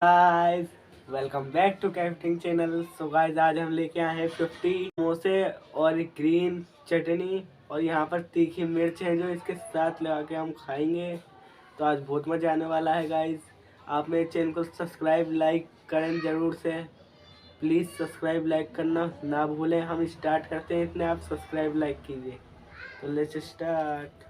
Guys, welcome back to कैफिंग channel. So guys, आज हम लेके आए हैं 50 समोसे और ग्रीन चटनी और यहाँ पर तीखी मिर्च है जो इसके साथ लगा के हम खाएंगे। तो आज बहुत मज़ा आने वाला है गाइस। आप मेरे चैनल को सब्सक्राइब लाइक करें ज़रूर से। प्लीज़ सब्सक्राइब लाइक करना ना भूलें। हम स्टार्ट करते हैं, इतने आप सब्सक्राइब लाइक कीजिए। तो let's start.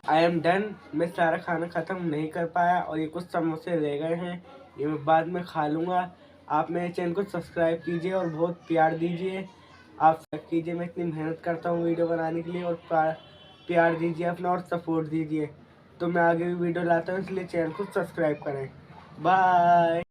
I am done. मैं सारा खाना ख़त्म नहीं कर पाया और ये कुछ समोसे रह गए हैं, ये मैं बाद में खा लूँगा। आप मेरे चैनल को सब्सक्राइब कीजिए और बहुत प्यार दीजिए। आप सब कीजिए, मैं इतनी मेहनत करता हूँ वीडियो बनाने के लिए, और प्यार दीजिए अपना और सपोर्ट दीजिए। तो मैं आगे भी वीडियो लाता हूँ, इसलिए चैनल को सब्सक्राइब करें। बाय।